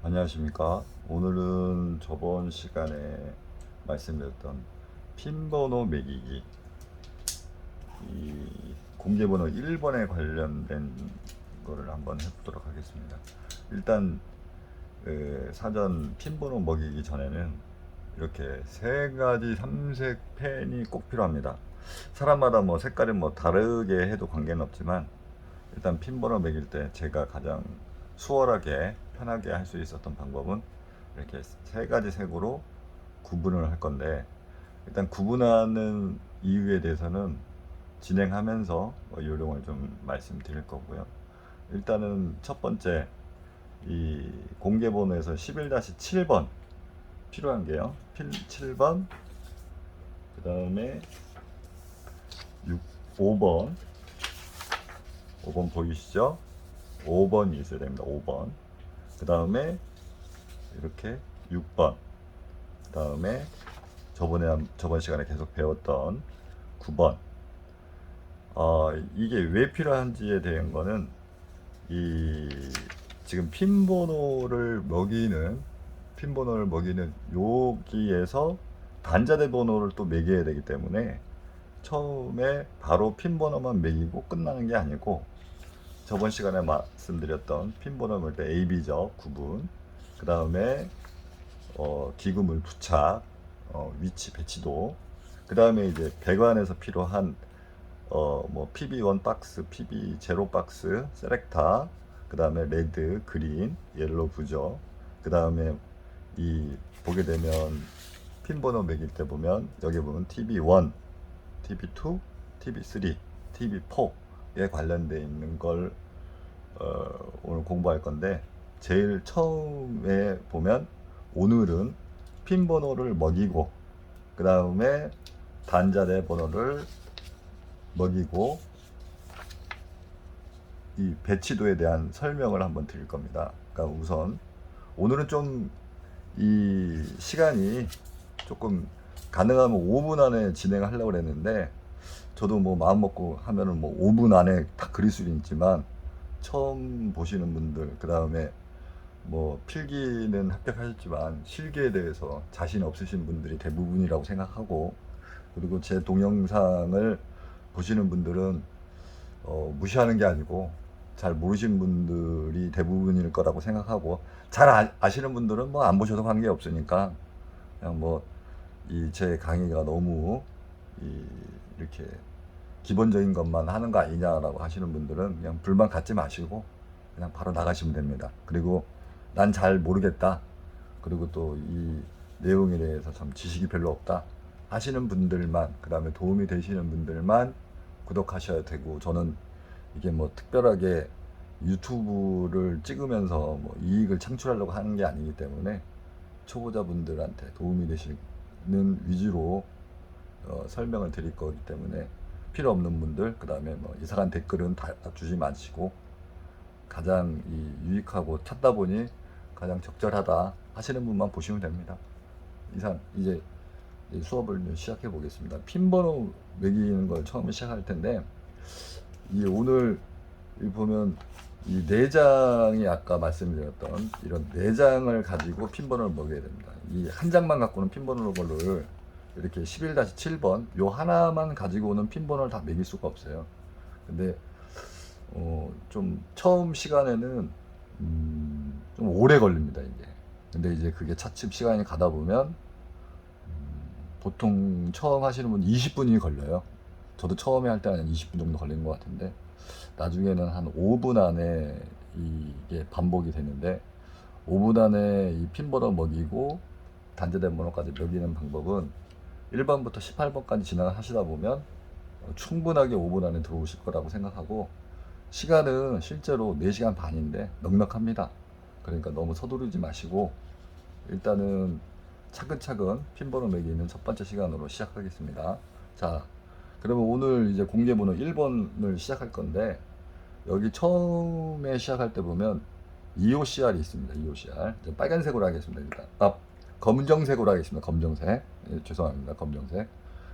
안녕하십니까. 오늘은 저번 시간에 말씀드렸던 핀번호 매기기, 이 공개번호 1번에 관련된 거를 한번 해보도록 하겠습니다. 일단 사전 핀번호 먹이기 전에는 이렇게 세 가지 삼색 펜이 꼭 필요합니다. 사람마다 뭐 색깔이 뭐 다르게 해도 관계는 없지만, 일단 핀번호 매길 때 제가 가장 수월하게 편하게 할 수 있었던 방법은 이렇게 세 가지 색으로 구분을 할 건데, 일단 구분하는 이유에 대해서는 진행하면서 요령을 좀 말씀드릴 거고요. 일단은 첫 번째, 이 공개번호에서 11-7번 필요한 게요. 7번, 그 다음에 5번, 5번 보이시죠? 5번이 있어야 됩니다. 5번. 그 다음에 이렇게 6번. 그 다음에 저번 시간에 계속 배웠던 9번. 이게 왜 필요한지에 대한 거는, 이 지금 핀번호를 먹이는 여기에서 단자대 번호를 또 매겨야 되기 때문에, 처음에 바로 핀번호만 매기고 끝나는 게 아니고, 저번 시간에 말씀드렸던 핀번호 먹을 때 AB적 구분, 그 다음에 기구물 부착, 위치 배치도, 그 다음에 이제 배관에서 필요한 뭐 PB1 박스, PB0 박스, 셀렉타, 그 다음에 레드, 그린, 옐로우 부저, 그 다음에 이 보게 되면 핀번호 매길 때 보면 여기 보면 TB1, TB2, TB3, TB4에 관련되어 있는 걸 오늘 공부할 건데, 제일 처음에 보면 오늘은 핀 번호를 먹이고, 그 다음에 단자대 번호를 먹이고, 이 배치도에 대한 설명을 한번 드릴 겁니다. 그러니까 우선 오늘은 좀 이 시간이 조금 가능하면 5분 안에 진행을 하려고 했는데, 저도 뭐 마음 먹고 하면은 뭐 5분 안에 다 그릴 수는 있지만, 처음 보시는 분들, 그 다음에 뭐 필기는 합격하셨지만 실기에 대해서 자신 없으신 분들이 대부분이라고 생각하고, 그리고 제 동영상을 보시는 분들은 무시하는 게 아니고 잘 모르신 분들이 대부분일 거라고 생각하고, 잘 아시는 분들은 뭐 안 보셔도 관계 없으니까 그냥 뭐 이 제 강의가 너무 이렇게 기본적인 것만 하는 거 아니냐라고 하시는 분들은 그냥 불만 갖지 마시고 그냥 바로 나가시면 됩니다. 그리고 난 잘 모르겠다, 그리고 또 이 내용에 대해서 참 지식이 별로 없다 하시는 분들만, 그 다음에 도움이 되시는 분들만 구독하셔야 되고, 저는 이게 뭐 특별하게 유튜브를 찍으면서 뭐 이익을 창출하려고 하는 게 아니기 때문에, 초보자분들한테 도움이 되시는 위주로 설명을 드릴 거기 때문에, 필요 없는 분들, 그 다음에 뭐 이상한 댓글은 다 주지 마시고, 가장 유익하고 찾다 보니 가장 적절하다 하시는 분만 보시면 됩니다. 이상, 이제 수업을 시작해 보겠습니다. 핀번호 매기는 걸 처음에 시작할 텐데, 이 오늘 보면 이 내장이 아까 말씀드렸던 이런 내장을 가지고 핀번호를 먹여야 됩니다. 이 한 장만 갖고는 핀번호를 이렇게 11-7번 요 하나만 가지고 오는 핀번호를 다 매길 수가 없어요. 근데 좀 처음 시간에는 좀 오래 걸립니다, 이게. 근데 이제 그게 차츰 시간이 가다 보면 보통 처음 하시는 분 20분이 걸려요. 저도 처음에 할 때는 20분 정도 걸리는 것 같은데, 나중에는 한 5분 안에 이게 반복이 되는데, 5분 안에 이 핀번호 먹이고 단자된 번호까지 먹이는 방법은 1번부터 18번까지 진행을 하시다 보면 충분하게 5분 안에 들어오실 거라고 생각하고, 시간은 실제로 4시간 반인데 넉넉합니다. 그러니까 너무 서두르지 마시고 일단은 차근차근 핀번호 매기는 첫 번째 시간으로 시작하겠습니다. 자, 그러면 오늘 이제 공개번호 1번을 시작할 건데, 여기 처음에 시작할 때 보면 EOCR이 있습니다. EOCR. 빨간색으로 하겠습니다. 일단. 검정색으로 하겠습니다. 검정색. 죄송합니다. 검정색.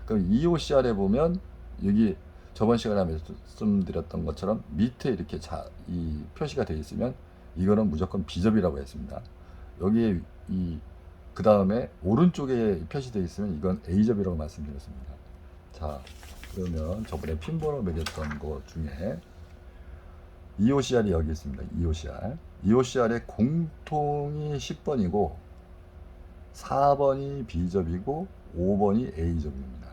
그럼 EOCR에 보면 여기 저번 시간에 말씀드렸던 것처럼 밑에 이렇게 이 표시가 되어 있으면 이거는 무조건 비접이라고 했습니다. 여기에 그 다음에 오른쪽에 표시되어 있으면 이건 A접이라고 말씀드렸습니다. 자, 그러면 저번에 핀번호 매겼던 것 중에 EOCR이 여기 있습니다. EOCR. EOCR의 공통이 10번이고 4번이 B접이고 5번이 A접입니다.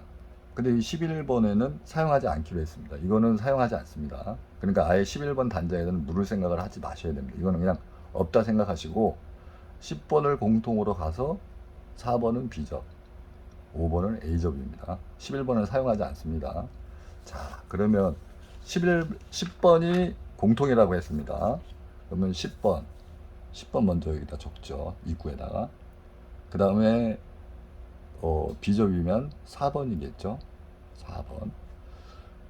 근데 이 11번에는 사용하지 않기로 했습니다. 이거는 사용하지 않습니다. 그러니까 아예 11번 단자에는 물을 생각을 하지 마셔야 됩니다. 이거는 그냥 없다 생각하시고 10번을 공통으로 가서 4번은 B접, 5번은 A접입니다. 11번을 사용하지 않습니다. 자, 그러면 10번이 공통이라고 했습니다. 그러면 10번 먼저 여기다 적죠. 입구에다가. 그 다음에 B접이면 4번이겠죠. 4번.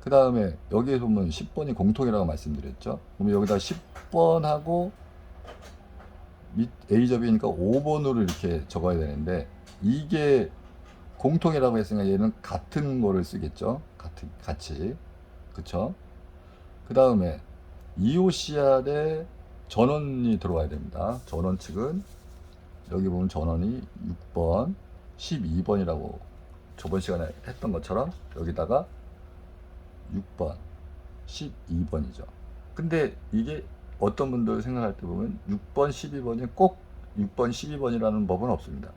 그 다음에 여기에 보면 10번이 공통이라고 말씀드렸죠. 그럼 여기다 10번하고 A접이니까 5번으로 이렇게 적어야 되는데 이게 공통이라고 했으니까 얘는 같은 거를 쓰겠죠. 같이. 그쵸? 그 다음에 EOCR에 전원이 들어와야 됩니다. 전원 측은 여기 보면 전원이 6번, 12번이라고 저번 시간에 했던 것처럼 여기다가 6번, 12번이죠. 근데 이게 어떤 분들 생각할 때 보면 6번, 12번이 꼭 6번, 12번이라는 법은 없습니다.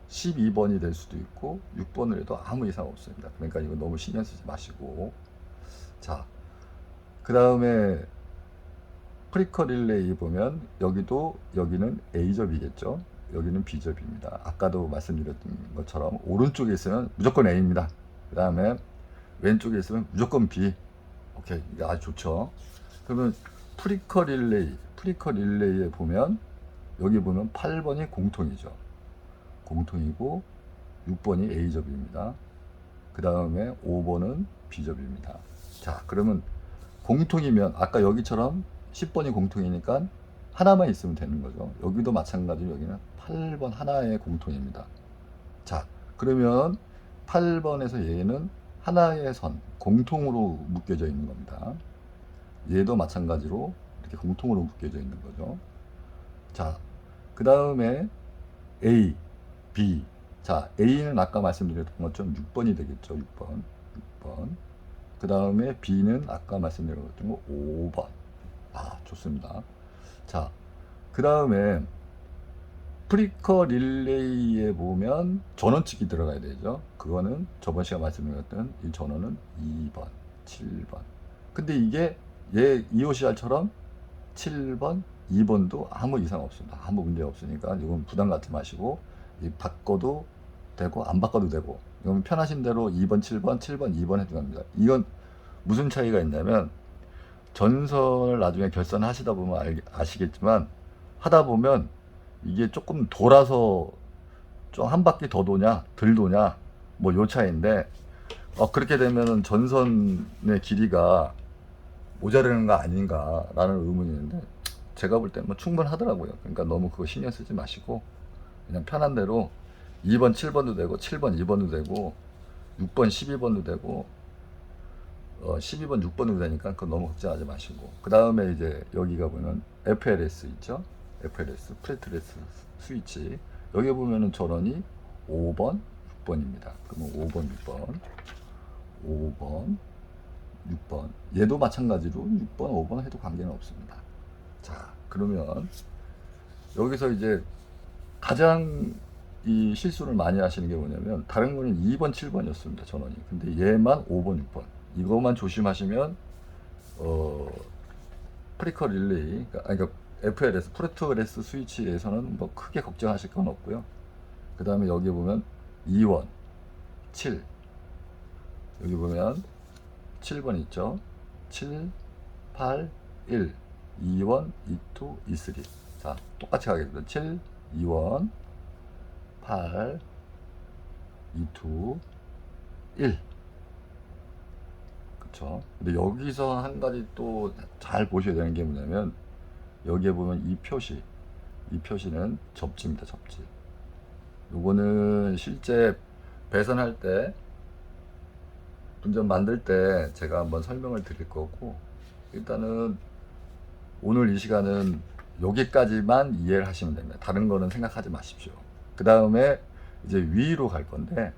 12번이 될 수도 있고 6번을 해도 아무 이상 없습니다. 그러니까 이거 너무 신경 쓰지 마시고. 자, 그 다음에 프리커 릴레이 보면 여기는 A접이겠죠. 여기는 B접입니다. 아까도 말씀드렸던 것처럼 오른쪽에 있으면 무조건 A입니다. 그 다음에 왼쪽에 있으면 무조건 B. 오케이, 이게 아주 좋죠. 그러면 프리커 릴레이에 보면 여기 보면 8번이 공통이죠. 공통이고 6번이 A접입니다. 그 다음에 5번은 B접입니다. 자, 그러면 공통이면 아까 여기처럼 10번이 공통이니까 하나만 있으면 되는 거죠. 여기도 마찬가지로 여기는 8번 하나의 공통입니다. 자, 그러면 8번에서 얘는 하나의 선, 공통으로 묶여져 있는 겁니다. 얘도 마찬가지로 이렇게 공통으로 묶여져 있는 거죠. 자, 그 다음에 A, B. 자, A는 아까 말씀드렸던 것처럼 6번이 되겠죠. 6번. 그 다음에 B는 아까 말씀드렸던 거 5번. 아, 좋습니다. 자, 그 다음에 프리커 릴레이에 보면 전원측이 들어가야 되죠. 그거는 저번 시간 말씀드렸던 이 전원은 2번, 7번. 근데 이게 얘 EOCR처럼 7번, 2번도 아무 이상 없습니다. 아무 문제 없으니까 이건 부담 갖지 마시고 바꿔도 되고 안 바꿔도 되고 이건 편하신 대로 2번, 7번, 2번 해도 됩니다. 이건 무슨 차이가 있냐면 전선을 나중에 결선하시다 보면 아시겠지만 하다 보면 이게 조금 돌아서 좀 한 바퀴 더 도냐 덜 도냐 뭐 요 차이인데 그렇게 되면 전선의 길이가 모자르는 거 아닌가 라는 의문이 있는데 제가 볼 때는 뭐 충분하더라고요. 그러니까 너무 그거 신경 쓰지 마시고 그냥 편한 대로 2번 7번도 되고 7번 2번도 되고 6번 12번도 되고 12번 6번도 되니까 그거 너무 걱정하지 마시고 그 다음에 이제 여기가 보면 FLS 있죠. FLS 프레트레스 스위치 여기 보면은 전원이 5번 6번입니다. 그러면 5번 6번 얘도 마찬가지로 6번 5번 해도 관계는 없습니다. 자, 그러면 여기서 이제 가장 이 실수를 많이 하시는 게 뭐냐면 다른 거는 2번 7번이었습니다. 전원이. 근데 얘만 5번 6번 이것만 조심하시면 프리커 릴레이 그러니까 FLS 프레트레스 스위치에서는 뭐 크게 걱정하실 건 없고요. 그 다음에 여기 보면 2원 7 여기 보면 7번 있죠. 7 8 1 2원 2, 2, 3 자, 똑같이 가겠습니다. 7 2원 8 2, 1 그쵸. 근데 여기서 한 가지 또 잘 보셔야 되는 게 뭐냐면 여기에 보면 이 표시는 접지입니다. 접지. 요거는 실제 배선할 때 분전 만들 때 제가 한번 설명을 드릴 거고 일단은 오늘 이 시간은 여기까지만 이해를 하시면 됩니다. 다른 거는 생각하지 마십시오. 그 다음에 이제 위로 갈 건데,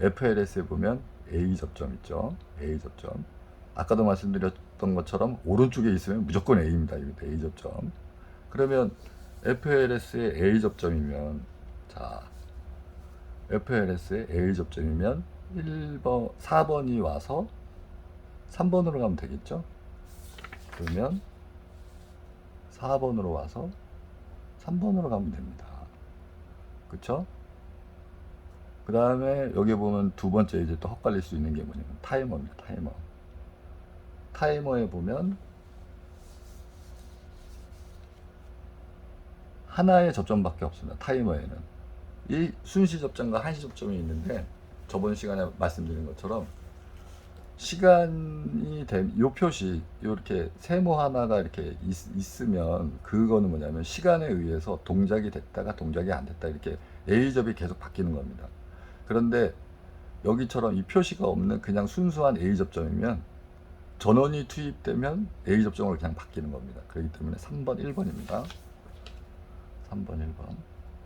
FLS에 보면 A 접점 있죠. A 접점. 아까도 말씀드렸던 것처럼 오른쪽에 있으면 무조건 A입니다. 이거 A 접점. 그러면 FLS의 A 접점이면, 자, FLS의 A 접점이면 1번, 4번이 와서 3번으로 가면 되겠죠? 그러면 4번으로 와서 3번으로 가면 됩니다. 그쵸? 그 다음에 여기 보면 두 번째 이제 또 헛갈릴 수 있는 게 뭐냐면 타이머입니다. 타이머. 타이머에 보면 하나의 접점밖에 없습니다. 타이머에는. 이 순시 접점과 한시 접점이 있는데, 저번 시간에 말씀드린 것처럼 시간이 된 요 표시, 이렇게 세모 하나가 이렇게 있으면 그거는 뭐냐면 시간에 의해서 동작이 됐다가 동작이 안 됐다, 이렇게 A접이 계속 바뀌는 겁니다. 그런데 여기처럼 이 표시가 없는 그냥 순수한 A 접점이면 전원이 투입되면 A 접점으로 그냥 바뀌는 겁니다. 그렇기 때문에 3번, 1번입니다. 3번, 1번.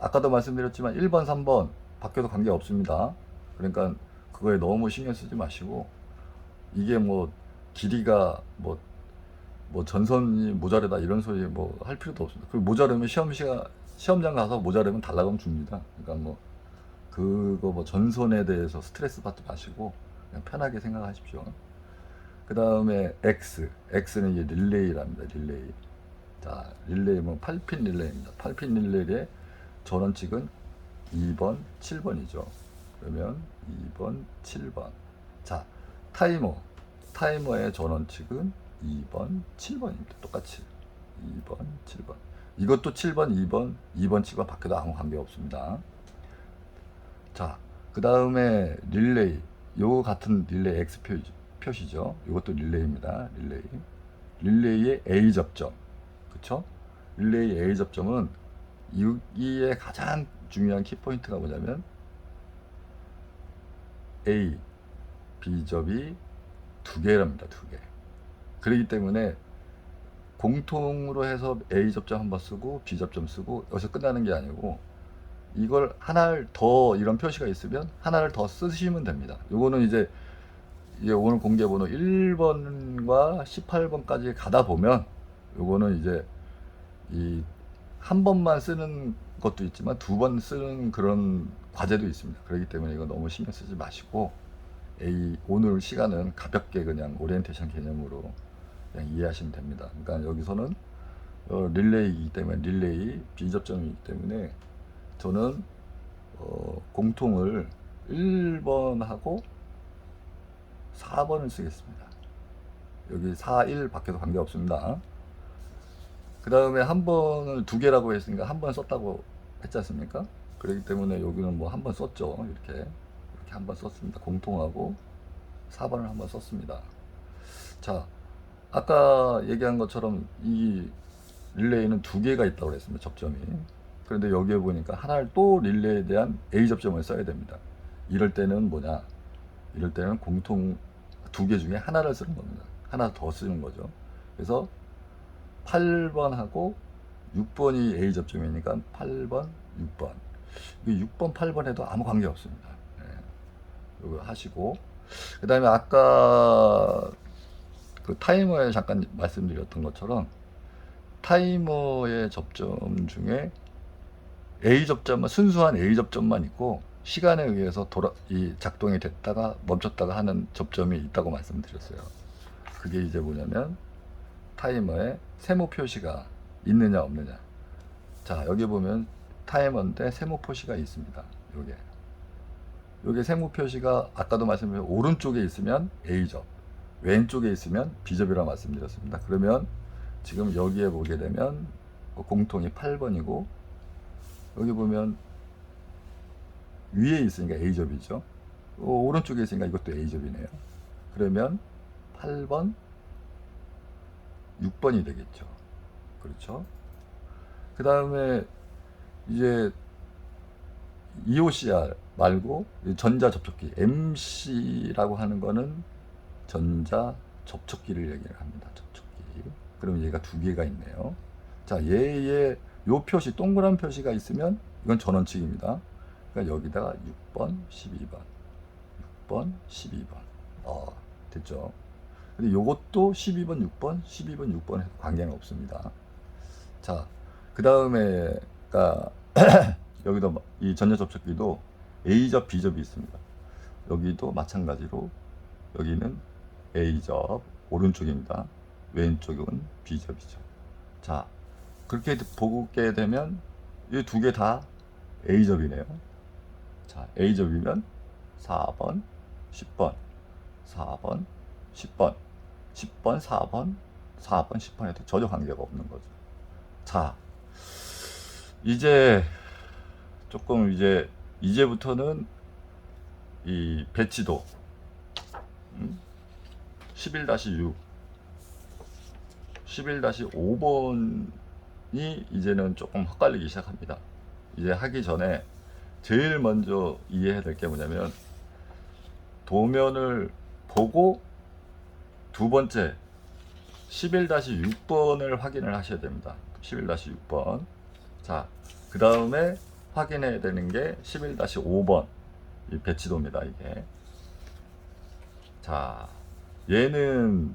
아까도 말씀드렸지만 1번, 3번 바뀌어도 관계 없습니다. 그러니까 그거에 너무 신경 쓰지 마시고, 이게 뭐 길이가 뭐 전선이 모자르다 이런 소리 뭐 할 필요도 없습니다. 그 모자르면 시험장 가서 모자르면 달라고 하면 줍니다. 그러니까 뭐 그거 뭐 전선에 대해서 스트레스 받지 마시고 그냥 편하게 생각하십시오. 그 다음에 X는 이제 릴레이랍니다. 릴레이. 자, 릴레이 뭐 8핀 릴레이입니다. 8핀 릴레이의 전원칙은 2번, 7번이죠. 그러면 2번, 7번. 자, 타이머의 전원칙은 2번, 7번입니다. 똑같이 2번, 7번. 이것도 7번, 2번, 7번 바뀌어도 아무 관계 없습니다. 자, 그 다음에 릴레이. 요 같은 릴레이 X 표시죠. 이것도 릴레이입니다. 릴레이의 A 접점. 그쵸? 릴레이 A 접점은 여기에 가장 중요한 키포인트가 뭐냐면 A, B접이 두 개랍니다. 두 개. 그렇기 때문에 공통으로 해서 A 접점 한번 쓰고 B 접점 쓰고 여기서 끝나는 게 아니고, 이걸 하나를 더, 이런 표시가 있으면 하나를 더 쓰시면 됩니다. 요거는 이제 오늘 공개 번호 1번과 18번까지 가다 보면 요거는 이제 한 번만 쓰는 것도 있지만 두 번 쓰는 그런 과제도 있습니다. 그렇기 때문에 이거 너무 신경 쓰지 마시고, 오늘 시간은 가볍게 그냥 오리엔테이션 개념으로 그냥 이해하시면 됩니다. 그러니까 여기서는 릴레이이기 때문에, 릴레이 B접점이기 때문에 저는 공통을 1번하고 4번을 쓰겠습니다. 여기 4, 1 밖에도 관계없습니다. 그 다음에 한 번을 두 개라고 했으니까 한 번 썼다고 했지 않습니까? 그렇기 때문에 여기는 뭐 한 번 썼죠. 이렇게 한 번 썼습니다. 공통하고 4번을 한 번 썼습니다. 자, 아까 얘기한 것처럼 이 릴레이는 두 개가 있다고 그랬습니다. 접점이. 그런데 여기에 보니까 하나를 또 릴레이에 대한 A 접점을 써야 됩니다. 이럴 때는 뭐냐? 이럴 때는 공통 두 개 중에 하나를 쓰는 겁니다. 하나 더 쓰는 거죠. 그래서 8번하고 6번이 A 접점이니까 8번, 6번. 6번, 8번 해도 아무 관계 없습니다. 네. 이거 하시고, 그 다음에 아까 그 타이머에 잠깐 말씀드렸던 것처럼 타이머의 접점 중에 A 접점은 순수한 A 접점만 있고, 시간에 의해서 작동이 됐다가 멈췄다가 하는 접점이 있다고 말씀드렸어요. 그게 이제 뭐냐면 타이머에 세모 표시가 있느냐 없느냐. 자, 여기 보면 타이머인데 세모 표시가 있습니다. 요게 세모 표시가 아까도 말씀드린 오른쪽에 있으면 A접, 왼쪽에 있으면 B접이라고 말씀드렸습니다. 그러면 지금 여기에 보게 되면 공통이 8번이고, 여기 보면 위에 있으니까 A접이죠. 오른쪽에 있으니까 이것도 A접이네요. 그러면 8번, 6번이 되겠죠. 그렇죠? 그 다음에 이제 EOCR 말고 전자 접촉기 MC라고 하는 거는 전자 접촉기를 얘기를 합니다. 접촉기. 그러면 얘가 두 개가 있네요. 자, 얘의 요 표시, 동그란 표시가 있으면 이건 전원칙입니다. 그러니까 여기다가 6번, 12번, 6번, 12번. 됐죠? 근데 요것도 12번, 6번, 12번, 6번 해도 관계는 없습니다. 자, 그 다음에가 여기도 이 전자 접촉기도 A접, B접이 있습니다. 여기도 마찬가지로 여기는 A접 오른쪽입니다. 왼쪽은 B접이죠. 자, 그렇게 보게 되면 이 두 개 다 A접이네요. 자, A접이면 4번, 10번, 4번, 10번, 10번, 4번, 4번, 10번에도 전혀 관계가 없는 거죠. 자, 이제 조금 이제부터는 이 배치도 11-6, 11-5번이 이제는 조금 헷갈리기 시작합니다. 이제 하기 전에 제일 먼저 이해해야 될 게 뭐냐면 도면을 보고 두 번째 11-6번을 확인을 하셔야 됩니다. 11-6번. 자, 그 다음에 확인해야 되는 게 11-5번 이 배치도입니다. 이게. 자, 얘는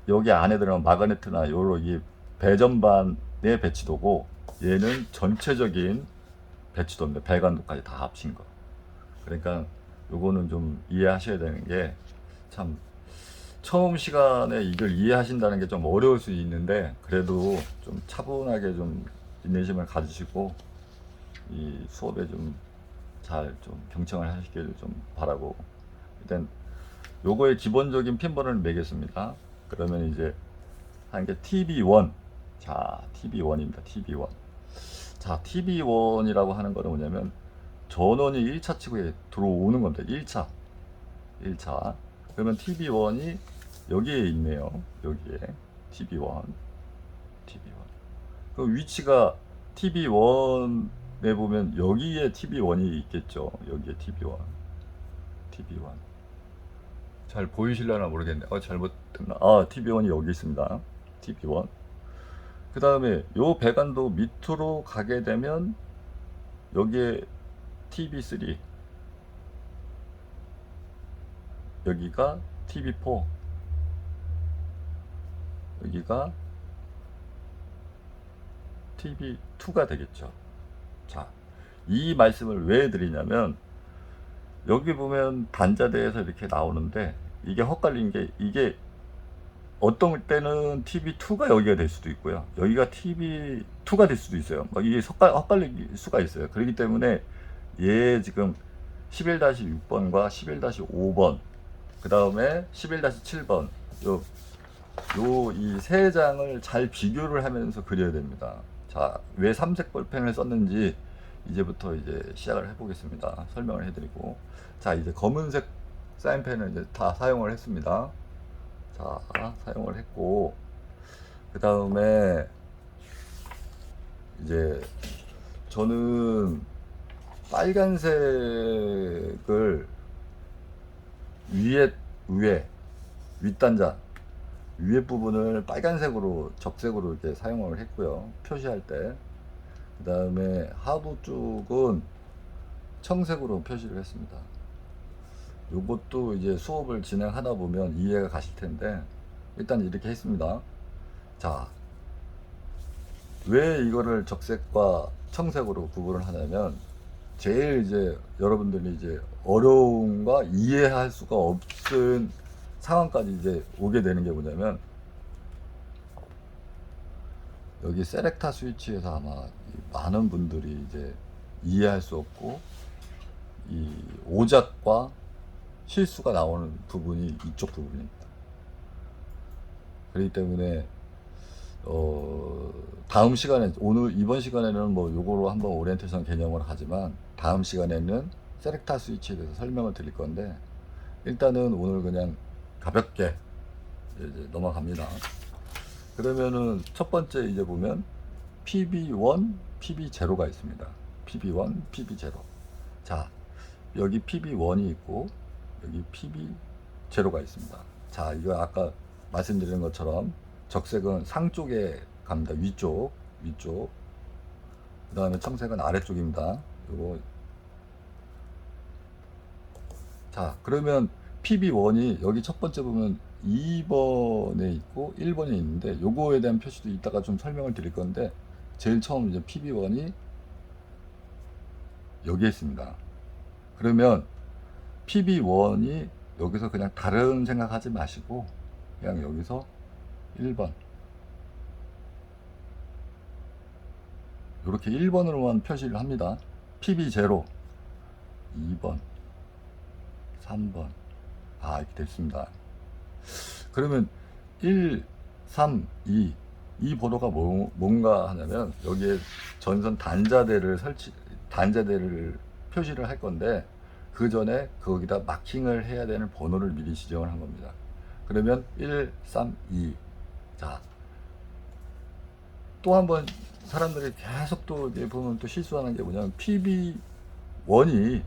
여기 안에 들어간 마그네트나 요로 이 배전반의 배치도고, 얘는 전체적인 배치도입니다. 배관도까지 다 합친 거. 그러니까 요거는 좀 이해하셔야 되는 게, 참 처음 시간에 이걸 이해하신다는 게 좀 어려울 수 있는데, 그래도 좀 차분하게 좀 인내심을 가지시고 이 수업에 좀 잘 좀 경청을 하시길 좀 바라고, 일단 요거의 기본적인 핀번호를 매겠습니다. 그러면 이제 한 게 TB1. 자, TB1입니다. TB1. 자, TB1이라고 하는 거는 뭐냐면 전원이 1차 치고에 들어오는 겁니다. 1차. 1차. 그러면 TB1이 여기에 있네요. 여기에 TB1. TB1. 그 위치가 TB1에 보면 여기에 TB1이 있겠죠. 여기에 TB1. TB1. 잘 보이실려나 모르겠네. 잘못됐나? TB1이 여기 있습니다. TB1. 그 다음에 요 배관도 밑으로 가게 되면 여기에 TB3, 여기가 TB4, 여기가 TB2가 되겠죠. 자, 이 말씀을 왜 드리냐면 여기 보면 단자대에서 이렇게 나오는데 이게 헛갈린 게, 이게 어떤 때는 TB2가 여기가 될 수도 있고요. 여기가 TB2가 될 수도 있어요. 막 이게 헛갈릴 수가 있어요. 그렇기 때문에 얘 지금 11-6번과 11-5번, 그 다음에 11-7번, 요 이 세 장을 잘 비교를 하면서 그려야 됩니다. 자, 왜 삼색 볼펜을 썼는지 이제부터 이제 시작을 해보겠습니다. 설명을 해드리고. 자, 이제 검은색 사인펜을 이제 다 사용을 했습니다. 자, 사용을 했고, 그 다음에 이제 저는 빨간색을 윗단자 위에 부분을 빨간색으로 적색으로 이렇게 사용을 했고요. 표시할 때. 그 다음에 하부 쪽은 청색으로 표시를 했습니다. 요것도 이제 수업을 진행하다 보면 이해가 가실 텐데, 일단 이렇게 했습니다. 자, 왜 이거를 적색과 청색으로 구분을 하냐면, 제일 이제 여러분들이 이제 어려움과 이해할 수가 없은 상황까지 이제 오게 되는 게 뭐냐면, 여기 셀렉타 스위치에서 아마 많은 분들이 이제 이해할 수 없고 이 오작과 실수가 나오는 부분이 이쪽 부분입니다. 그렇기 때문에 다음 시간에, 오늘 이번 시간에는 뭐 요거로 한번 오리엔테이션 개념을 하지만 다음 시간에는 셀렉타 스위치에 대해서 설명을 드릴 건데, 일단은 오늘 그냥 가볍게 이제 넘어갑니다. 그러면은 첫 번째 이제 보면 PB1, PB0가 있습니다. PB1, PB0. 자, 여기 PB1이 있고 여기 PB0가 있습니다. 자, 이거 아까 말씀드린 것처럼 적색은 상 쪽에 갑니다. 위쪽. 위쪽, 그 다음에 청색은 아래쪽입니다. 요거. 자, 그러면 PB1이 여기 첫 번째 보면 2번에 있고 1번에 있는데 요거에 대한 표시도 이따가 좀 설명을 드릴 건데, 제일 처음 이제 PB1이 여기에 있습니다. 그러면 PB1이 여기서 그냥 다른 생각하지 마시고 그냥 여기서 1번 이렇게 1번으로만 표시를 합니다. PB0 2번 3번. 이렇게 됐습니다. 그러면 1, 3, 2, 이 번호가 뭔가 하냐면 여기에 전선 단자대를 표시를 할 건데, 그 전에 거기다 마킹을 해야 되는 번호를 미리 지정을 한 겁니다. 그러면 1, 3, 2. 자, 또 한번 사람들이 계속 또 보면 또 실수하는 게 뭐냐면 PB1하고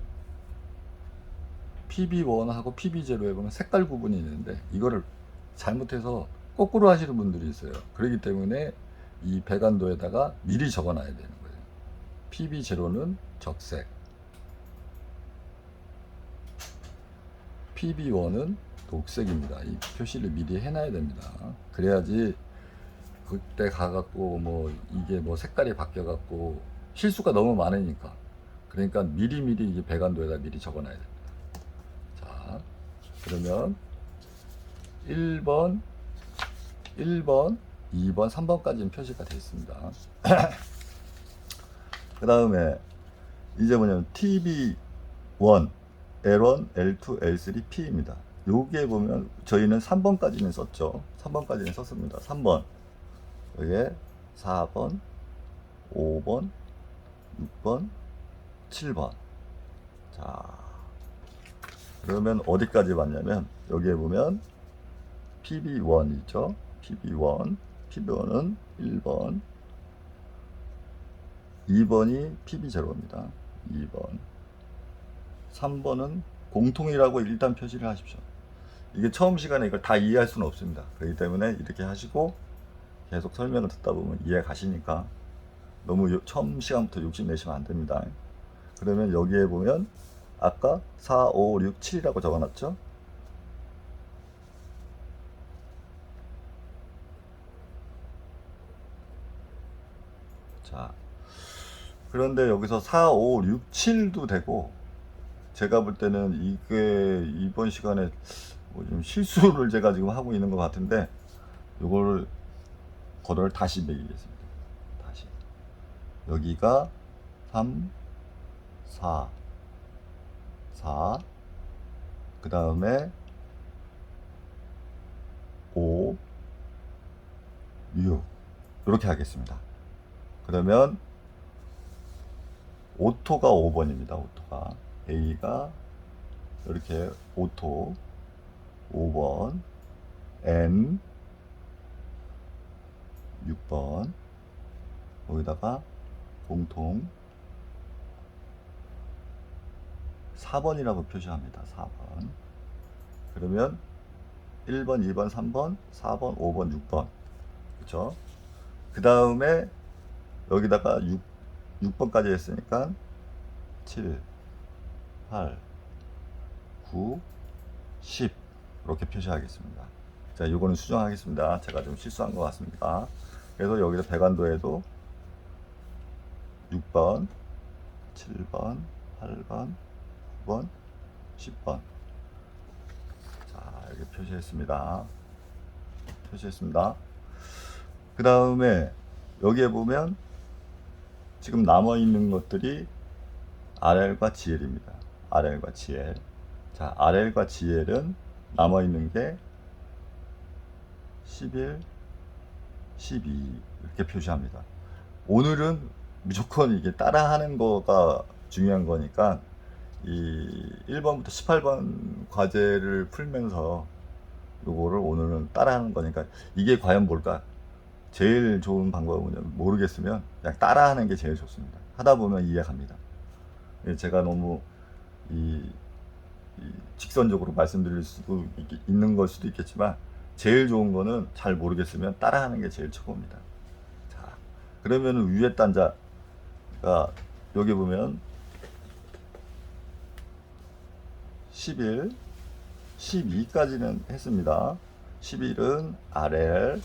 PB0에 보면 색깔 구분이 있는데 이거를 잘못해서 거꾸로 하시는 분들이 있어요. 그렇기 때문에 이 배관도에다가 미리 적어 놔야 되는 거예요. PB0는 적색, PB1은 녹색입니다. 이 표시를 미리 해놔야 됩니다. 그래야지 그때 가갖고 뭐 이게 뭐 색깔이 바뀌어갖고 실수가 너무 많으니까. 그러니까 미리미리 이게 배관도에다 미리 적어놔야 됩니다. 자, 그러면 1번, 2번, 3번까지는 표시가 되어 있습니다. 그 다음에 이제 뭐냐면 TB1, L1, L2, L3, P입니다. 여기에 보면 저희는 3번까지는 썼죠. 3번까지는 썼습니다. 3번. 여기에 4번, 5번, 6번, 7번. 자, 그러면 어디까지 봤냐면 여기에 보면 PB1 있죠. PB1은 1번, 2번이 PB0입니다. 2번, 3번은 공통이라고 일단 표시를 하십시오. 이게 처음 시간에 이걸 다 이해할 수는 없습니다. 그렇기 때문에 이렇게 하시고 계속 설명을 듣다 보면 이해 가시니까 너무 처음 시간부터 욕심내시면 안 됩니다. 그러면 여기에 보면 아까 4, 5, 6, 7이라고 적어놨죠. 자, 그런데 여기서 4, 5, 6, 7도 되고, 제가 볼 때는 이게 이번 시간에 뭐 좀 실수를 제가 지금 하고 있는 것 같은데, 요거를 걷어를 다시 매기겠습니다. 다시. 여기가 3, 4, 그 다음에 5, 6 이렇게 하겠습니다. 그러면 오토가 5번입니다. 오토가 A가 이렇게 오토 5번, N 6번, 여기다가 공통 4번이라고 표시합니다. 4번. 그러면 1번, 2번, 3번, 4번, 5번, 6번. 그렇죠? 그 다음에 여기다가 6번까지 했으니까 7, 8, 9, 10 이렇게 표시하겠습니다. 자, 이거는 수정하겠습니다. 제가 좀 실수한 것 같습니다. 그래서 여기서 배관도에도 6번, 7번, 8번, 9번, 10번. 자, 이렇게 표시했습니다. 그 다음에 여기에 보면 지금 남아있는 것들이 RL과 GL입니다. RL과 GL. 자, RL과 GL은 남아있는 게 11, 12 이렇게 표시합니다. 오늘은 무조건 이게 따라하는 거가 중요한 거니까 이 1번부터 18번 과제를 풀면서 요거를 오늘은 따라하는 거니까 이게 과연 뭘까? 제일 좋은 방법은 뭐냐면 모르겠으면 그냥 따라하는 게 제일 좋습니다. 하다 보면 이해갑니다. 제가 너무 직선적으로 말씀드릴 수도 있는 걸 수도 있겠지만 제일 좋은 거는 잘 모르겠으면 따라하는 게 제일 최고입니다. 자, 그러면 위에 단자가 여기 보면 11, 12까지는 했습니다. 11은 RL,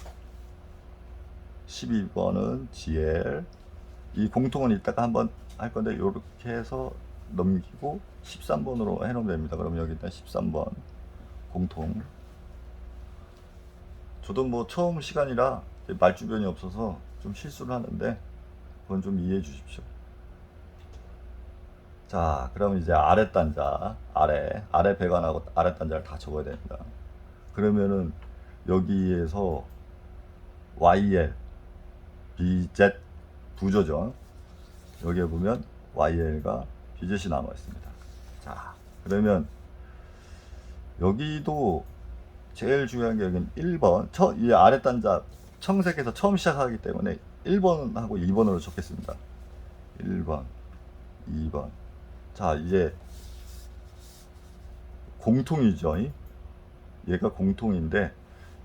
12번은 GL. 이 공통은 이따가 한번 할 건데 이렇게 해서 넘기고 13번으로 해놓으면 됩니다. 그럼 여기 일단 13번 공통. 저도 뭐 처음 시간이라 말주변이 없어서 좀 실수를 하는데 그건 좀 이해해 주십시오. 자, 그럼 이제 아래 단자, 아래 배관하고 아래 단자를 다 적어야 됩니다. 그러면은 여기에서 YL, BZ 부조죠. 여기에 보면 YL과 BZ이 남아 있습니다. 자, 그러면 여기도 제일 중요한 게 여기는 1번. 이 아래 단자 청색에서 처음 시작하기 때문에 1번하고 2번으로 적겠습니다. 1번, 2번. 자, 이제 공통이죠. 얘가 공통인데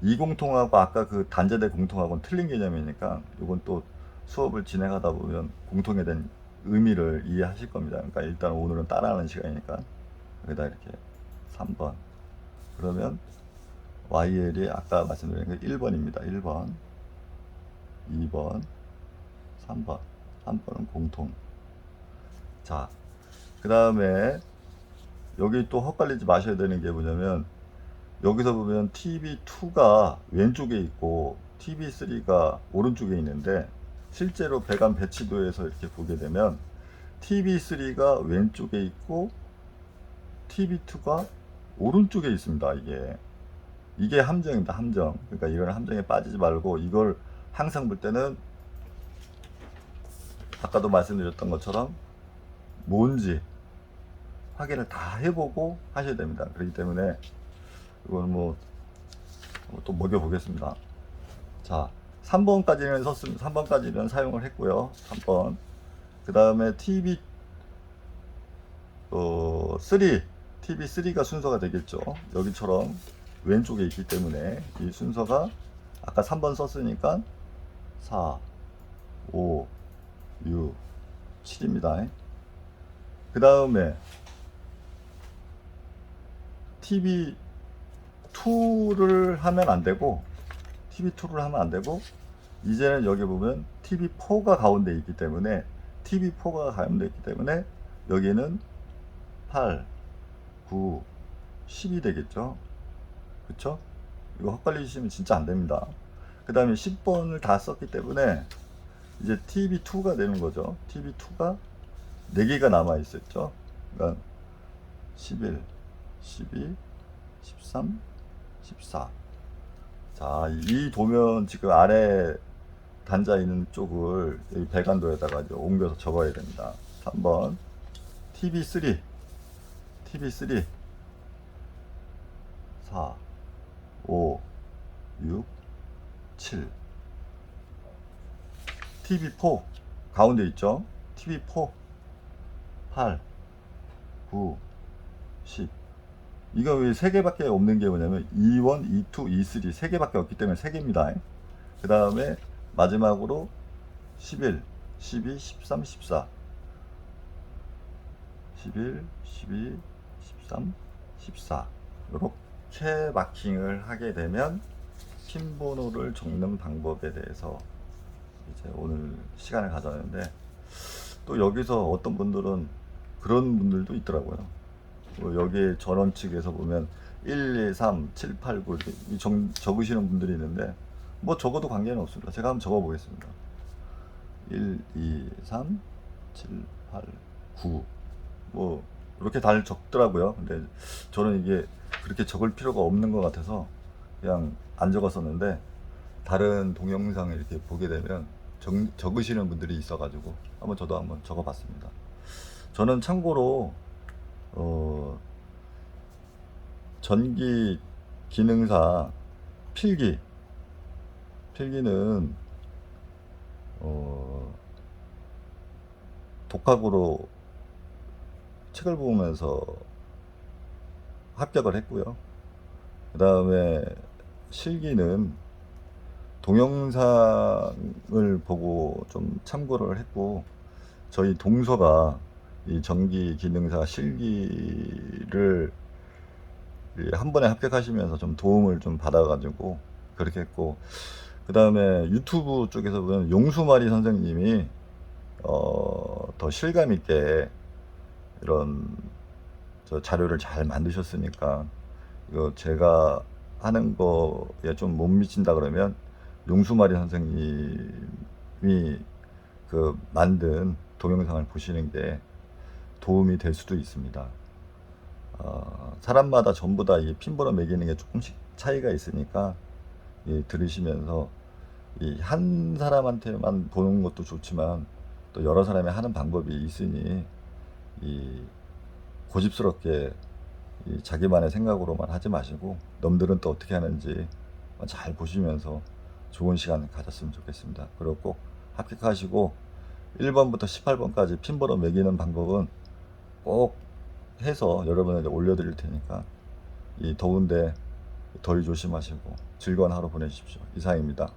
이 공통하고 아까 그 단자대 공통하고는 틀린 개념이니까 이건 또 수업을 진행하다 보면 공통에 대한 의미를 이해하실 겁니다. 그러니까 일단 오늘은 따라하는 시간이니까 여기다 이렇게 3번. 그러면 YL이 아까 말씀드린 게 1번입니다. 1번, 2번, 3번. 3번은 공통. 자, 그 다음에 여기 또 헛갈리지 마셔야 되는 게 뭐냐면 여기서 보면 TB2가 왼쪽에 있고 TB3가 오른쪽에 있는데 실제로 배관 배치도에서 이렇게 보게 되면 TB3가 왼쪽에 있고 TB2가 오른쪽에 있습니다. 이게 함정입니다. 함정. 그러니까 이건 함정에 빠지지 말고 이걸 항상 볼 때는 아까도 말씀드렸던 것처럼 뭔지 확인을 다 해보고 하셔야 됩니다. 그렇기 때문에 이건 뭐 또 먹여 보겠습니다. 자, 3번까지는 썼습니다. 3번까지는 사용을 했고요. 3번. 그 다음에 TB3가 순서가 되겠죠. 여기처럼 왼쪽에 있기 때문에 이 순서가 아까 3번 썼으니까 4, 5, 6, 7입니다. 그 다음에 TB2를 하면 안 되고 이제는 여기 보면 TB4가 가운데 있기 때문에 여기는 8, 9, 10이 되겠죠. 그쵸? 이거 헛갈리시면 진짜 안 됩니다. 그 다음에 10번을 다 썼기 때문에 이제 TB2가 되는 거죠. TB2가 4개가 남아 있었죠. 그러니까 11, 12, 13, 14. 자, 이 도면 지금 아래 단자 있는 쪽을 여기 배관도에다가 이제 옮겨서 적어야 됩니다. 3번 TB3 4, 5, 6, 7. TB4 가운데 있죠. TB4 8, 9, 10. 이거 왜 3개밖에 없는 게 뭐냐면 E1, E2, E3 3개밖에 없기 때문에 3개입니다. 그 다음에 마지막으로 11, 12, 13, 14. 11, 12, 13, 14. 이렇게 마킹을 하게 되면 핀 번호를 적는 방법에 대해서 이제 오늘 시간을 가졌는데 또 여기서 어떤 분들은 그런 분들도 있더라고요. 여기 전원 측에서 보면 1, 2, 3, 7, 8, 9 이렇게 적으시는 분들이 있는데 뭐 적어도 관계는 없습니다. 제가 한번 적어 보겠습니다. 1, 2, 3, 7, 8, 9. 뭐 이렇게 다 적더라고요. 근데 저는 이게 그렇게 적을 필요가 없는 것 같아서 그냥 안 적었었는데 다른 동영상을 이렇게 보게 되면 적으시는 분들이 있어가지고 저도 한번 적어봤습니다. 저는 참고로 전기 기능사 필기는 독학으로 책을 보면서 합격을 했고요. 그 다음에 실기는 동영상을 보고 좀 참고를 했고, 저희 동서가 이 전기 기능사 실기를 한 번에 합격하시면서 좀 도움을 좀 받아가지고 그렇게 했고, 그 다음에 유튜브 쪽에서 보면 용수마리 선생님이 더 실감 있게 이런 저 자료를 잘 만드셨으니까, 이거 제가 하는 거에 좀 못 미친다 그러면 용수마리 선생님이 그 만든 동영상을 보시는 게 도움이 될 수도 있습니다. 사람마다 전부 다 이 핀번호 매기는 게 조금씩 차이가 있으니까 이 들으시면서 이 한 사람한테만 보는 것도 좋지만 또 여러 사람이 하는 방법이 있으니 이 고집스럽게 이 자기만의 생각으로만 하지 마시고 남들은 또 어떻게 하는지 잘 보시면서 좋은 시간 가졌으면 좋겠습니다. 그리고 꼭 합격하시고 1번부터 18번까지 핀번호 매기는 방법은 꼭 해서 여러분에게 올려드릴 테니까 이 더운데 더위 조심하시고 즐거운 하루 보내십시오. 이상입니다.